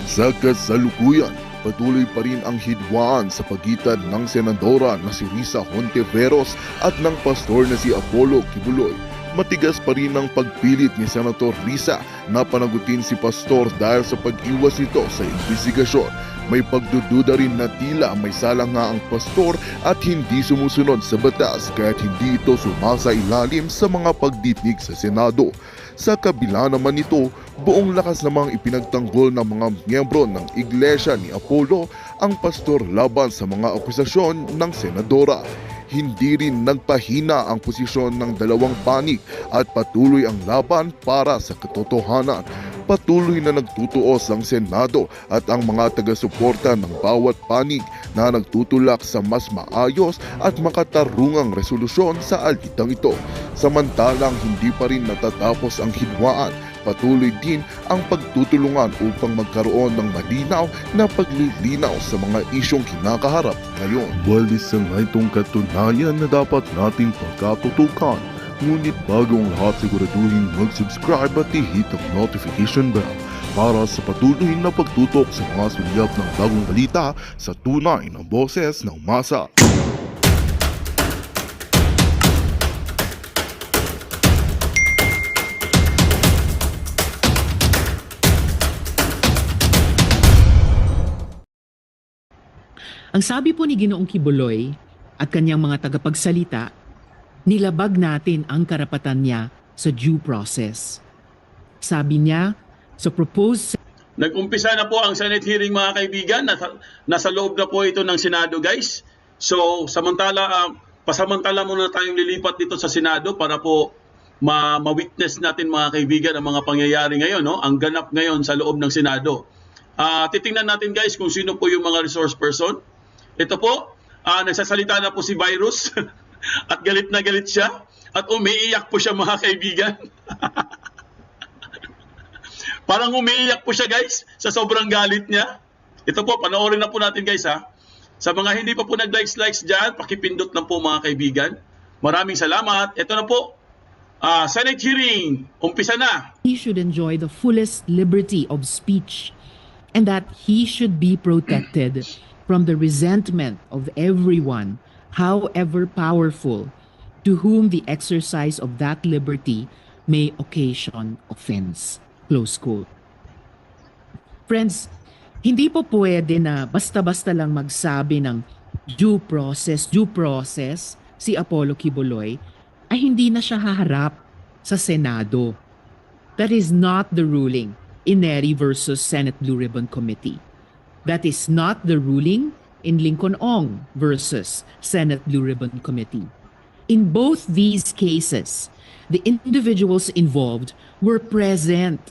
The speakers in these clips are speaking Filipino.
Sa kasalukuyan, patuloy pa rin ang hidwaan sa pagitan ng senadora na si Risa Hontiveros at ng pastor na si Apollo Kibuloy. Matigas pa rin ang pagpilit ni Senator Risa na panagutin si pastor dahil sa pag-iwas nito sa investigasyon. May pagdududa rin na tila may sala nga ang pastor at hindi sumusunod sa batas kaya't hindi ito sumasa ilalim sa mga pagdinig sa Senado. Sa kabila naman nito, buong lakas namang ipinagtanggol ng mga miyembro ng Iglesia ni Apollo ang pastor laban sa mga akusasyon ng senadora. Hindi rin nagpahina ang posisyon ng dalawang panig at patuloy ang laban para sa katotohanan. Patuloy na nagtutuos ang Senado at ang mga taga-suporta ng bawat panig na nagtutulak sa mas maayos at makatarungang resolusyon sa alitang ito. Samantalang hindi pa rin natatapos ang hidwaan, patuloy din ang pagtutulungan upang magkaroon ng malinaw na paglilinaw sa mga isyong kinakaharap ngayon. Walis sa itong katunayan na dapat nating pagkatutukan. Ngunit bago ang lahat, siguraduhin mag-subscribe at i-hit ang notification bell para sa patuloy na pagtutok sa mga sulyap ng bagong balita sa tunay na boses ng MASA. Ang sabi po ni Ginoong Kibuloy at kanyang mga tagapagsalita, nilabag natin ang karapatan niya sa due process. Sabi niya, sa proposed... Nag-umpisa na po ang Senate hearing mga kaibigan. Nasa loob na po ito ng Senado guys. So pasamantala muna tayong lilipat dito sa Senado para po ma-witness natin mga kaibigan ang mga pangyayari ngayon. No? Ang ganap ngayon sa loob ng Senado. Titingnan natin guys kung sino po yung mga resource person. Ito po, nagsasalita na po si Virus at galit na galit siya at umiiyak po siya mga kaibigan. Parang umiiyak po siya guys sa sobrang galit niya. Ito po, panoorin na po natin guys ha. Sa mga hindi pa po nag-likes dyan, pakipindot lang po mga kaibigan. Maraming salamat. Ito na po, Senate hearing, umpisa na. He should enjoy the fullest liberty of speech and that he should be protected from the resentment of everyone, however powerful, to whom the exercise of that liberty may occasion offense. Close quote. Friends, hindi po pwede na basta-basta lang magsabi ng due process si Apollo Kibuloy ay hindi na siya haharap sa Senado. That is not the ruling in Neri versus Senate Blue Ribbon Committee. That is not the ruling in Lincoln Ong versus Senate Blue Ribbon Committee. In both these cases, the individuals involved were present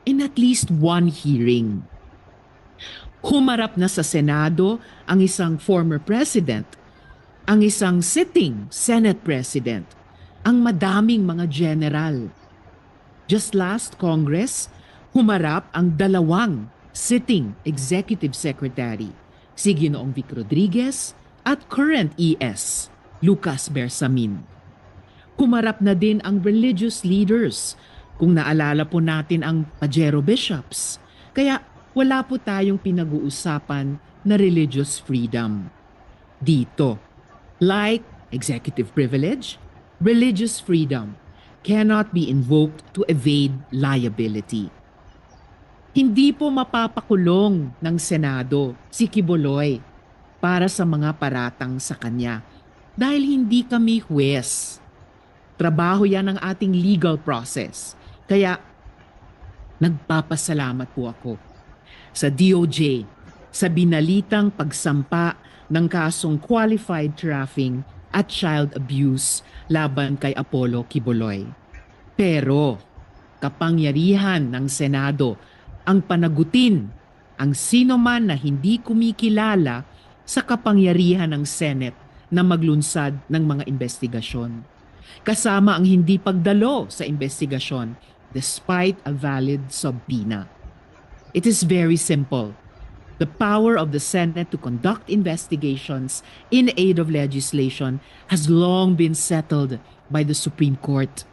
in at least one hearing. Humarap na sa Senado ang isang former president, ang isang sitting Senate president, ang madaming mga general. Just last Congress, humarap ang dalawang sitting executive secretary, si Ginoong Vic Rodriguez at current ES, Lucas Bersamin. Humarap na din ang religious leaders, kung naalala po natin ang Pajero bishops. Kaya wala po tayong pinag-uusapan na religious freedom dito. Like executive privilege, religious freedom cannot be invoked to evade liability. Hindi po mapapakulong ng Senado si Kibuloy para sa mga paratang sa kanya dahil hindi kami huwes. Trabaho yan ng ating legal process. Kaya nagpapasalamat po ako sa DOJ sa binalitang pagsampa ng kasong qualified trafficking at child abuse laban kay Apollo Kibuloy. Pero kapangyarihan ng Senado ang panagutin ang sino man na hindi kumikilala sa kapangyarihan ng Senate na maglunsad ng mga investigasyon. Kasama ang hindi pagdalo sa investigasyon despite a valid subpoena. It is very simple. The power of the Senate to conduct investigations in aid of legislation has long been settled by the Supreme Court.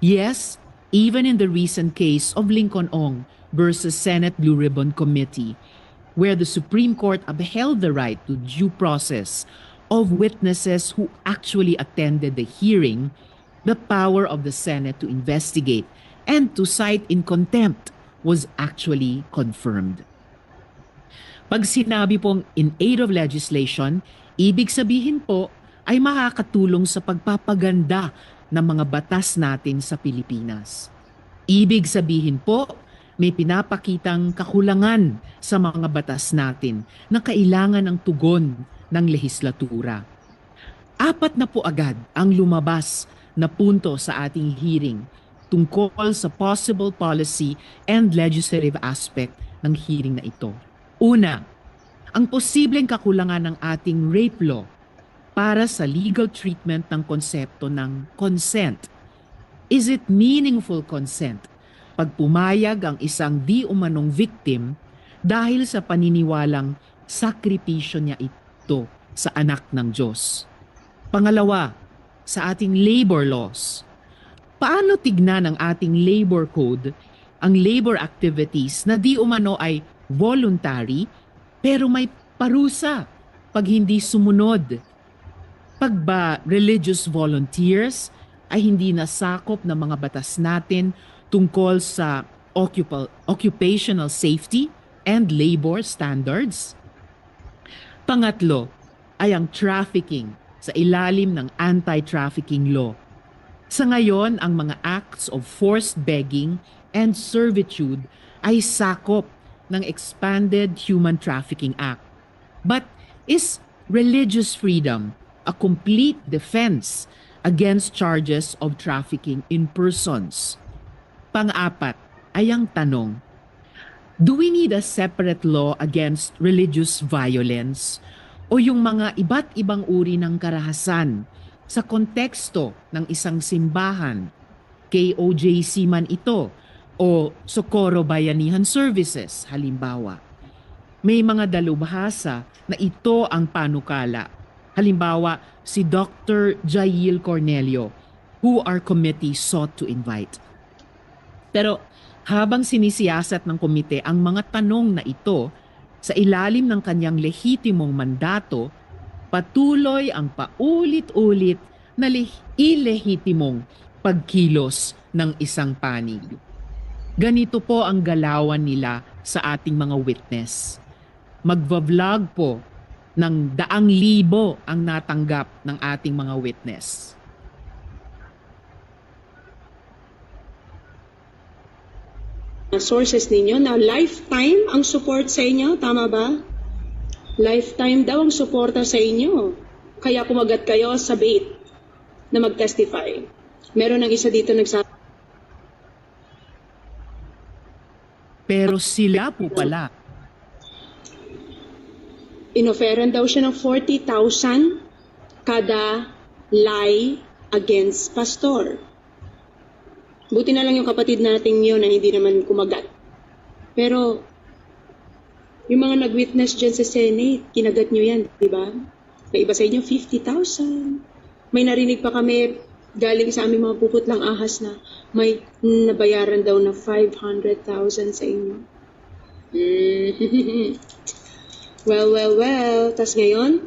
Yes, even in the recent case of Lincoln Ong, versus Senate Blue Ribbon Committee, where the Supreme Court upheld the right to due process of witnesses who actually attended the hearing, the power of the Senate to investigate and to cite in contempt was actually confirmed. Pag sinabi pong in aid of legislation, ibig sabihin po ay makakatulong sa pagpapaganda ng mga batas natin sa Pilipinas. Ibig sabihin po, may pinapakitang kakulangan sa mga batas natin na kailangan ng tugon ng lehislatura. 4 na po agad ang lumabas na punto sa ating hearing tungkol sa possible policy and legislative aspect ng hearing na ito. Una, ang posibleng kakulangan ng ating rape law para sa legal treatment ng konsepto ng consent. Is it meaningful consent pag pumayag ang isang di umanong victim dahil sa paniniwalang sakripisyo niya ito sa anak ng Diyos? Pangalawa, sa ating labor laws. Paano tignan ng ating labor code ang labor activities na di umano ay voluntary pero may parusa pag hindi sumunod? Pag ba religious volunteers ay hindi nasakop ng mga batas natin tungkol sa occupational safety and labor standards? Pangatlo ay ang trafficking sa ilalim ng anti-trafficking law. Sa ngayon, ang mga acts of forced begging and servitude ay sakop ng Expanded Human Trafficking Act. But is religious freedom a complete defense against charges of trafficking in persons? Pang-apat ay ang tanong, do we need a separate law against religious violence o yung mga iba't ibang uri ng karahasan sa konteksto ng isang simbahan, KOJC man ito, o Socorro Bayanihan Services, halimbawa? May mga dalubhasa na ito ang panukala. Halimbawa, si Dr. Jail Cornelio, who our committee sought to invite. Pero habang sinisiyasat ng komite ang mga tanong na ito, sa ilalim ng kanyang lehitimong mandato, patuloy ang paulit-ulit na ilehitimong pagkilos ng isang panig. Ganito po ang galawan nila sa ating mga witness. Magva-vlog po ng 100,000 ang natanggap ng ating mga witness. Sources ninyo na lifetime ang support sa inyo, tama ba? Lifetime daw ang suporta sa inyo. Kaya kumagat kayo sa bait na mag-testify. Meron ng isa dito nagsabi. Pero sila po pala. Inoferan daw siya ng 40,000 kada lie against pastor. Buti na lang yung kapatid natin yun na hindi naman kumagat. Pero, yung mga nag-witness dyan sa Senate, kinagat nyo yan, di ba? May iba sa inyo, 50,000. May narinig pa kami galing sa aming mga puputlang ahas na may nabayaran daw na 500,000 sa inyo. Well. Tas ngayon,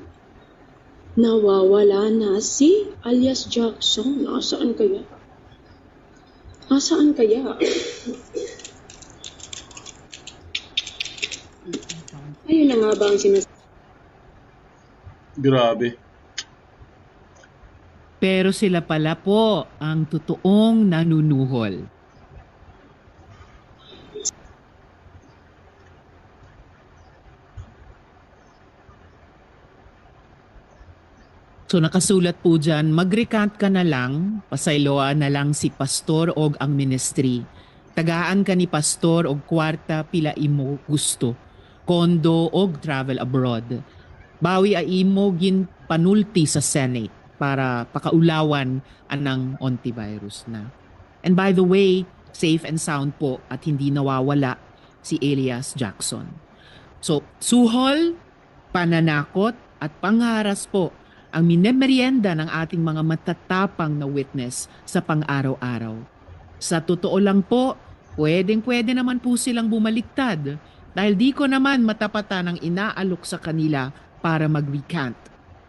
nawawala na si alias Jackson. Nasaan kaya? Nasaan kaya? Ayun na nga ba ang Grabe. Pero sila pala po ang totoong nanunuhol. So nakasulat po dyan, mag-recant ka na lang, pasayloa na lang si pastor og ang ministry. Tagaan ka ni pastor og kwarta pila imo gusto, kondo og travel abroad. Bawi ay imo gin panulti sa Senate para pakaulawan anang Hontiveros na. And by the way, safe and sound po at hindi nawawala si alias Jackson. So, suhol, pananakot at pangharas po ang minemerienda ng ating mga matatapang na witness sa pang-araw-araw. Sa totoo lang po, Pwedeng-pwede naman po silang bumaliktad dahil di ko naman matapatan ang inaalok sa kanila para mag-recant.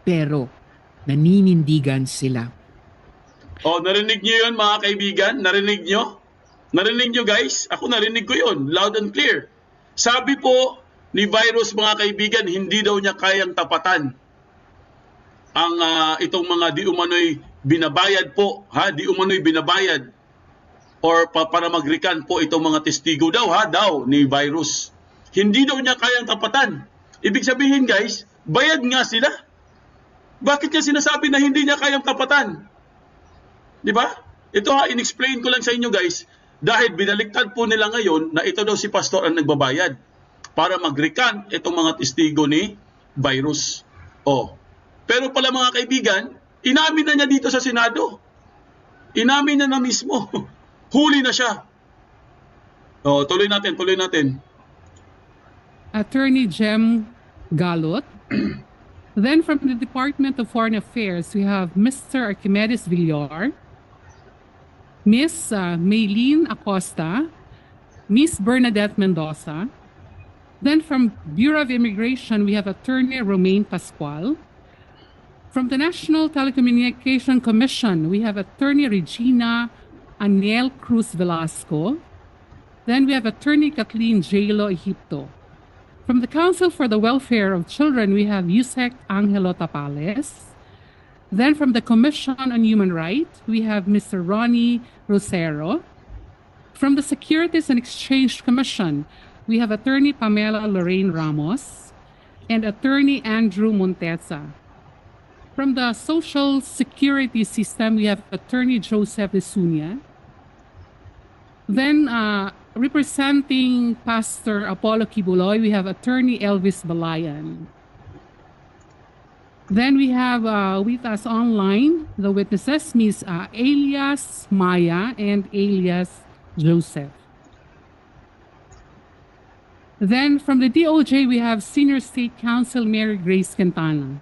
Pero naninindigan sila. O, narinig nyo yun mga kaibigan? Narinig nyo? Narinig nyo guys? Ako narinig ko yun, loud and clear. Sabi po ni Virus mga kaibigan, hindi daw niya kayang tapatan ang itong mga di umano'y binabayad po, di umano'y binabayad or para mag-recant po itong mga testigo daw ni Virus. Hindi daw niya kayang tapatan. Ibig sabihin guys, bayad nga sila. Bakit niya sinasabi na hindi niya kayang tapatan? Di ba? Ito in-explain ko lang sa inyo guys, dahil binaliktad po nila ngayon na ito daw si pastor ang nagbabayad para mag-recant itong mga testigo ni Virus. Pero pala mga kaibigan, inamin na niya dito sa Senado. Inamin na mismo. Huli na siya. Tuloy natin. Attorney Jem Galot. Then from the Department of Foreign Affairs, we have Mr. Archimedes Villar, Miss Maylene Acosta, Miss Bernadette Mendoza. Then from Bureau of Immigration, we have Attorney Romaine Pascual. From the National Telecommunication Commission, we have Attorney Regina Aniel Cruz Velasco. Then we have Attorney Kathleen Jalo Egipto. From the Council for the Welfare of Children, we have Yusek Angelo Tapales. Then from the Commission on Human Rights, we have Mr. Ronnie Rosero. From the Securities and Exchange Commission, we have Attorney Pamela Lorraine Ramos and Attorney Andrew Montesa. From the Social Security System, we have Attorney Joseph Esunia. Then, representing Pastor Apollo Kibuloy, we have Attorney Elvis Balayan. Then we have with us online the witnesses, Ms. Elias Maya and Elias Joseph. Then from the DOJ, we have Senior State Counsel Mary Grace Quintana.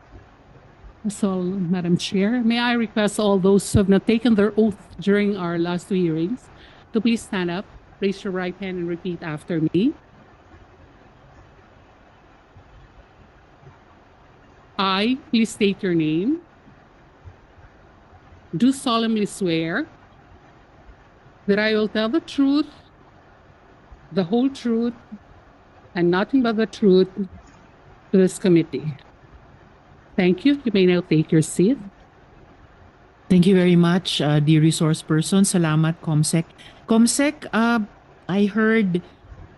So, Madam Chair, may I request all those who have not taken their oath during our last two hearings to please stand up, raise your right hand, and repeat after me. I, please state your name, do solemnly swear that I will tell the truth, the whole truth, and nothing but the truth to this committee. Thank you. You may now take your seat. Thank you very much, dear resource person. Salamat, Comsec. Comsec, I heard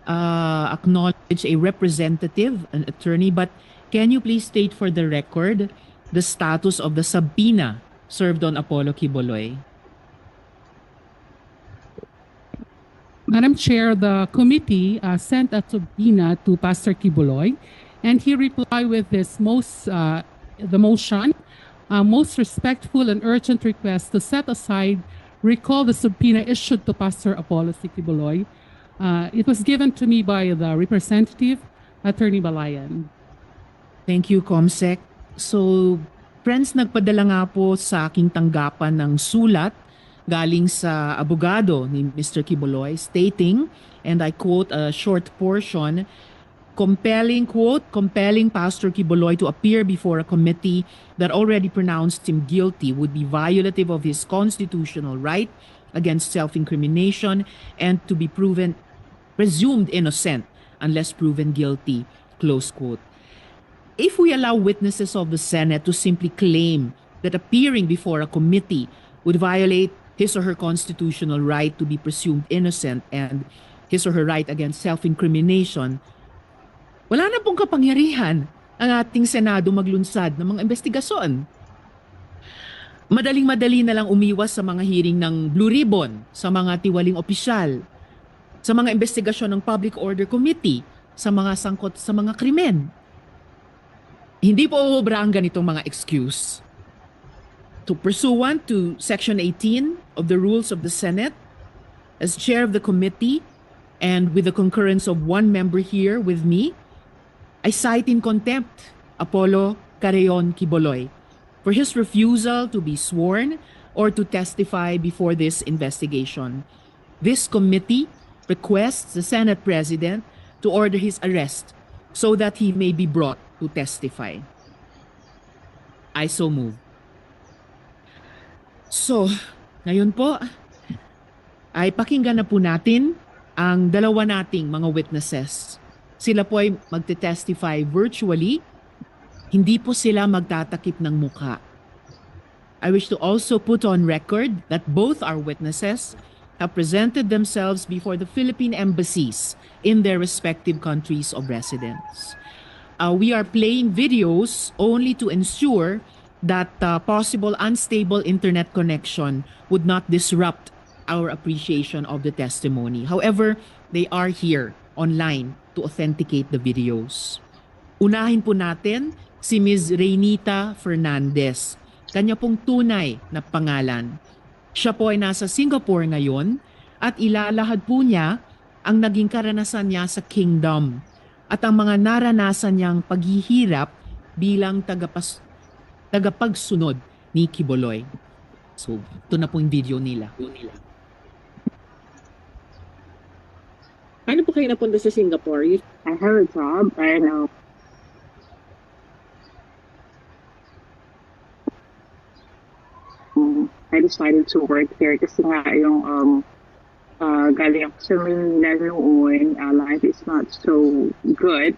acknowledge a representative, an attorney, but can you please state for the record the status of the subpoena served on Apollo Kibuloy? Madam Chair, the committee sent a subpoena to Pastor Kibuloy, and he replied with this the motion, most respectful and urgent request to set aside, recall the subpoena issued to Pastor Apollo Kibuloy. It was given to me by the representative, Attorney Balayan. Thank you, Comsec. So, friends, nagpadala nga po sa aking tanggapan ng sulat galing sa abogado ni Mr. Kibuloy stating, and I quote a short portion, compelling Pastor Kibuloy to appear before a committee that already pronounced him guilty would be violative of his constitutional right against self-incrimination and to be presumed innocent unless proven guilty, close quote. If we allow witnesses of the Senate to simply claim that appearing before a committee would violate his or her constitutional right to be presumed innocent and his or her right against self-incrimination, wala na pong kapangyarihan ang ating Senado maglunsad ng mga investigasyon. Madaling-madali na lang umiwas sa mga hearing ng Blue Ribbon, sa mga tiwaling opisyal, sa mga investigasyon ng Public Order Committee, sa mga sangkot sa mga krimen. Hindi po uubra ang ganitong mga excuse. Pursuant to Section 18 of the Rules of the Senate, as chair of the committee and with the concurrence of one member here with me, I cite in contempt Apollo Carreon Kibuloy for his refusal to be sworn or to testify before this investigation. This committee requests the Senate President to order his arrest so that he may be brought to testify. I so move. So, ngayon po, ay pakinggan na po natin ang dalawa nating mga witnesses. Sila po ay magte-testify virtually. Hindi po sila magtatakip ng mukha. I wish to also put on record that both our witnesses have presented themselves before the Philippine embassies in their respective countries of residence. We are playing videos only to ensure that possible unstable internet connection would not disrupt our appreciation of the testimony. However, they are here online to authenticate the videos. Unahin po natin si Ms. Reynita Fernandez. Kanya pong tunay na pangalan. Siya po ay nasa Singapore ngayon at ilalahad po niya ang naging karanasan niya sa kingdom at ang mga naranasan niyang paghihirap bilang tagapagsunod ni Kibuloy. So, ito na po yung video nila. Paano po kayo napunta sa Singapore? I have a job and I decided to work here kasi nga yung galing ako sa Manila noon, life is not so good.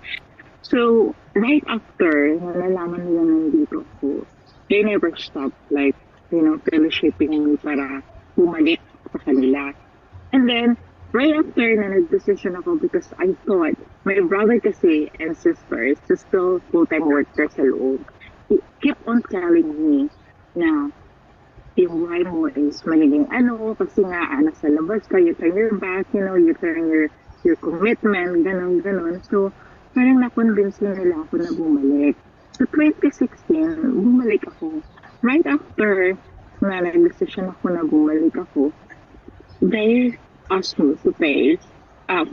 So, right after, nalalaman nila nandito ko, they never stopped, like, fellowshipping me para bumalik sa kanila. And then, right after na nag-decision ako because I thought, my brother kasi and sisters, still full-time workers sa loob, he kept on telling me na yung buhay mo is magiging kasi nga, nasa labas ka, you turn your back, you turn your commitment, ganon. So, parang na-convince nila ako na bumalik. So, 2016, bumalik ako. Right after na nag-decision ako na bumalik ako, they asked me to pay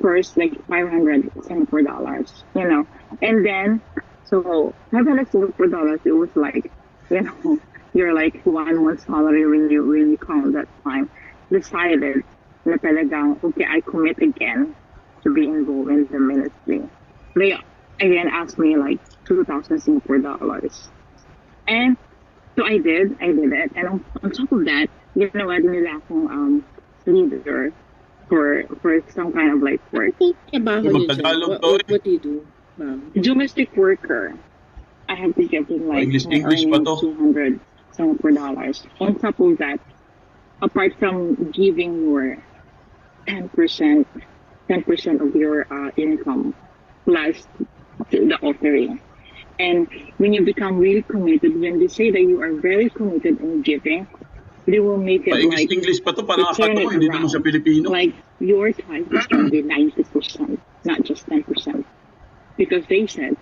first like $500 Singapore dollars, and then, so $500 Singapore dollars, it was like, you're like 1 month salary when you count that time. Decided na talagang, okay, I commit again to be involved in the ministry. They again asked me like 2,000 Singapore dollars. And so I did it. And on top of that, ginawa din nila akong leader for some kind of like work. What do you do, ma'am? Domestic worker. I have to give them like English pa to? 200 Singapore dollars. On top of that, apart from giving your 10% of your income plus the offering. And when you become really committed, when they say that you are very committed in giving, they will make it like English pa to, parang turn it ako, hindi naman around. sa Pilipino. Like your tithe is going to be 90%, not just 10%. Because they said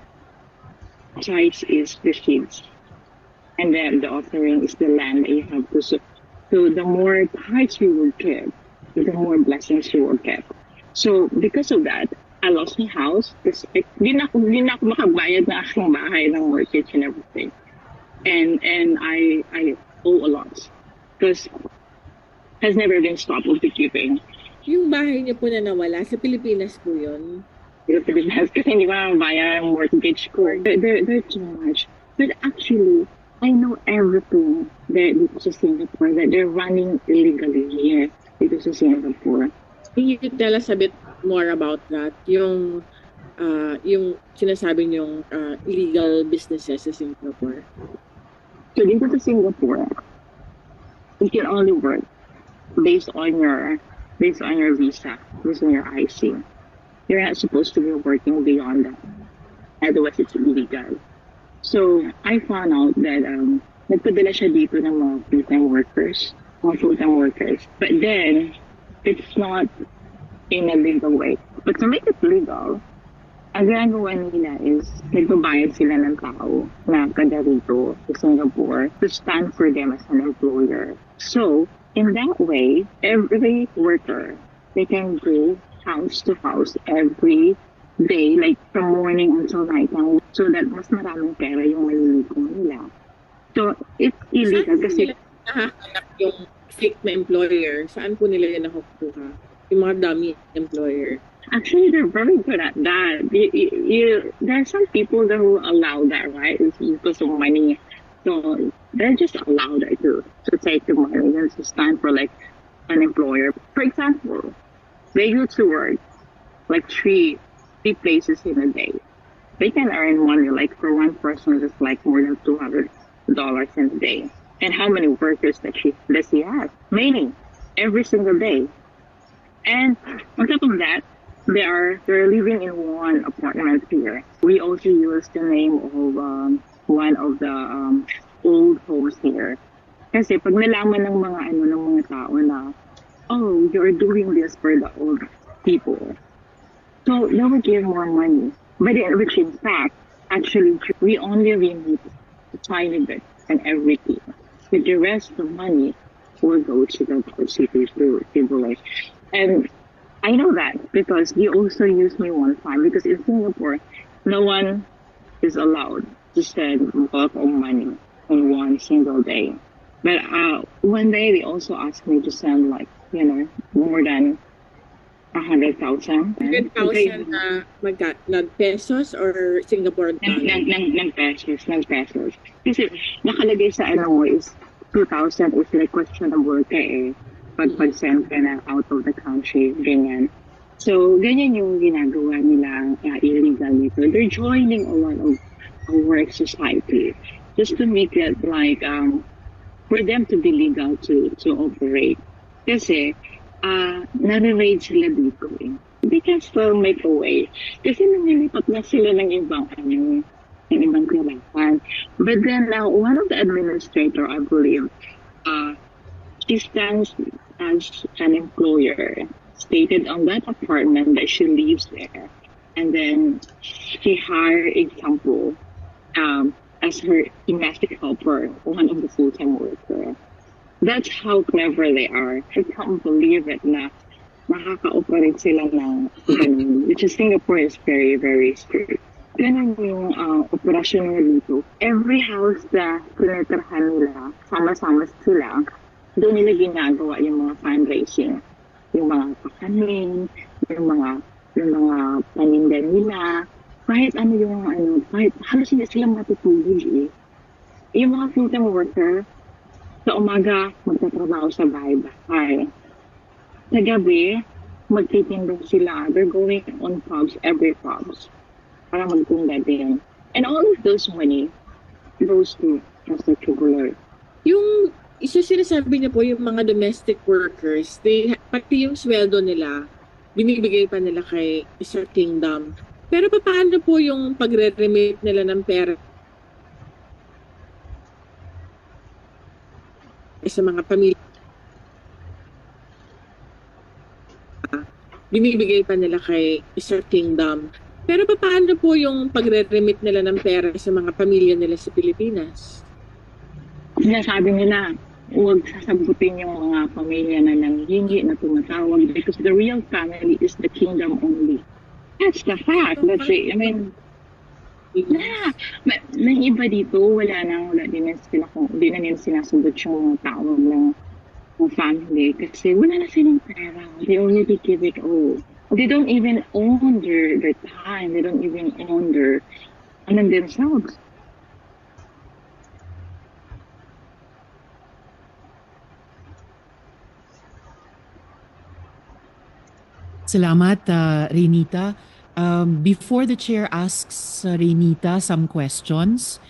tithe is the seeds, and then the offering is the land that you have to sow. So the more tithes you will give, the more blessings you will get. So because of that, I lost my house. Kasi di na ako makabayad na aking bahay ng mortgage and everything. And I owe a lot. Because has never been stopped of the giving. Yung bahay niyo po na nawala, sa Pilipinas po yun? Kasi hindi ko na mabayad ang mortgage ko. They're too much. But actually, I know everything that dito sa Singapore, that they're running illegally here dito sa Singapore. Can you tell us a bit more about that? Yung sinasabi niyong illegal businesses sa Singapore. So dito sa Singapore, you can only work based on your visa, based on your IC. You're not supposed to be working beyond that. Otherwise, it's illegal. So I found out that nagpadala siya dito ng mga full-time workers. But then, it's not in a legal way. But to make it legal, ang ginagawa nila is nagbabayad sila ng tao na kada rito sa Singapore to stand for them as an employer. So, in that way, every worker, they can go house to house every day, like from morning until night, so that mas maraming pera yung maliligo nila. So, it's illegal kasi Nahahanap yung fake na employer. Saan po nila yun nakukuha? yung mga dummy employer. Actually, they're very good at that. There are some people that who allow that, right? It's because of money. So they're just allowed it to take the money and to stand for like an employer. For example, they used to work like three places in a day. They can earn money like for one person it's like more than $200 in a day. And how many workers does he have? Many, every single day. And on top of that, they're living in one apartment here. We also use the name of one of the old homes here. Kasi pag nalaman ng mga tao na, oh, you're doing this for the old people. So they will give more money. But which in fact, actually, we only remit a tiny bit and everything. With the rest of the money will go to the city to give. And I know that because you also used me one time because in Singapore, no one is allowed to spend bulk of money on one single day. But one day they also asked me to send like, more than 100,000. 100,000 na pesos or Singapore dollars? Ng pesos. Kasi nakalagay sa is 2,000 is like questionable ka pag-send ka na out of the country, ganyan. So, ganyan yung ginagawa nila illegal dito. They're joining a lot of work society just to make it like, for them to be legal to operate. Kasi, nare-raid sila dito eh. They can still make a way. Kasi nangyilipat na sila ng ibang tirahan. But then now, one of the administrator, I believe, she stands as an employer, stated on that apartment that she lives there. And then she hired example as her domestic helper, one of the full-time worker. That's how clever they are. I can't believe it na makaka-operate sila ng ganun. Which is Singapore is very, very strict. Ganun yung operasyon nila dito. Every house na tinitirhan nila, sama-sama sila, doon nila ginagawa yung mga fundraising. Yung mga pakanin, yung mga paninda nila, kahit kahit halos hindi sila matutulog eh. Yung mga full-time worker, sa umaga, magtatrabaho sa bahay-bahay. Sa gabi, magtitinda sila. They're going on pubs, every pubs, para magtinda din. And all of those money goes to the tubular. Yung isa sinasabi niya po yung mga domestic workers, pati yung sweldo nila, binibigay pa nila kay Sir Kingdom. Pero paano po yung pagre-remit nila ng pera sa mga pamilya? Binibigay pa nila kay Sir Kingdom. Pero paano po yung pagre-remit nila ng pera sa mga pamilya nila sa Pilipinas? Sinasabi nila, huwag sasagutin yung mga pamilya na nanghingi na tumatawag because the real family is the kingdom only. That's the fact. That's it. I mean, may iba dito, wala din na nila sinasagot yung mga tawag ng family kasi wala na silang pera. They already give it all. They don't even own their time. They don't even own themselves. Salamat, Renita. Before the chair asks Renita some questions,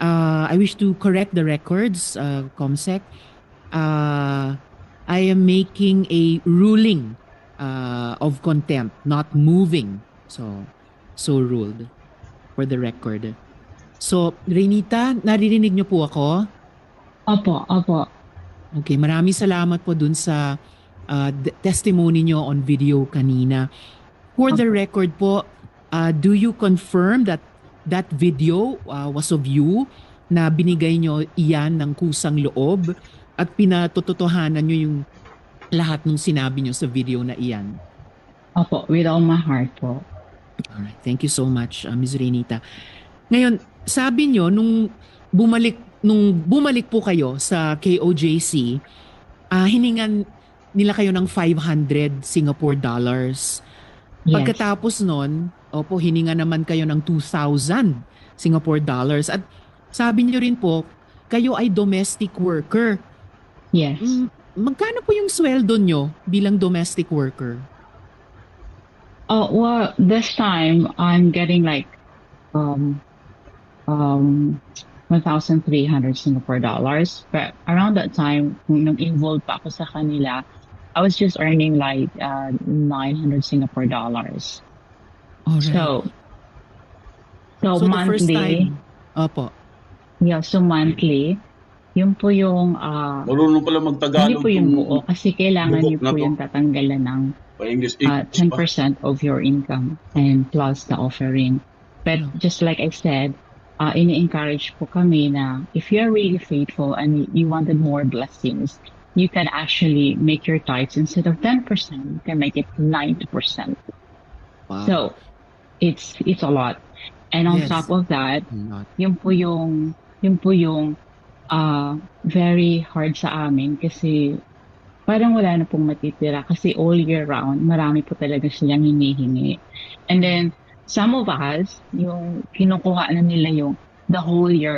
I wish to correct the records, Comsec. I am making a ruling of contempt, not moving. So ruled for the record. So, Renita, naririnig niyo po ako? Opo. Okay, maraming salamat po dun sa testimony nyo on video kanina. For the record po, do you confirm that that video was of you, na binigay nyo iyan ng kusang loob at pinatotohanan nyo yung lahat ng sinabi nyo sa video na iyan? Opo, with all my heart po. Alright, thank you so much, Ms. Renita. Ngayon, sabi nyo, nung bumalik po kayo sa KOJC, hiningan nila kayo ng 500 Singapore dollars. Yes. Pagkatapos nun, opo, hininga naman kayo ng 2,000 Singapore dollars. At sabi niyo rin po, kayo ay domestic worker. Yes. Magkano po yung sweldo nyo bilang domestic worker? Oh, well, this time I'm getting like 1,300 Singapore dollars. But around that time, nung involved pa ako sa kanila, I was just earning like 900 Singapore dollars. Alright. So So the first monthly, time, opo. yeah, so monthly, yun po yung Marunong pala hindi magtagalog po yung tong buo kasi kailangan buhok niyo na po to. yung tatanggalan ng Pa-English 10% pa. of your income and plus the offering. But Yeah. just like I said, ini-encourage po kami na if you're really faithful and you wanted more blessings, you can actually make your tithes instead of 10%, you can make it 90%. Wow. So it's a lot. And on Yes. top of that, Not. yun po yung very hard sa amin kasi parang wala na pong matitira kasi all year round, marami po talaga silang hinihingi. And then, some of us, yung kinukuha na nila yung the whole year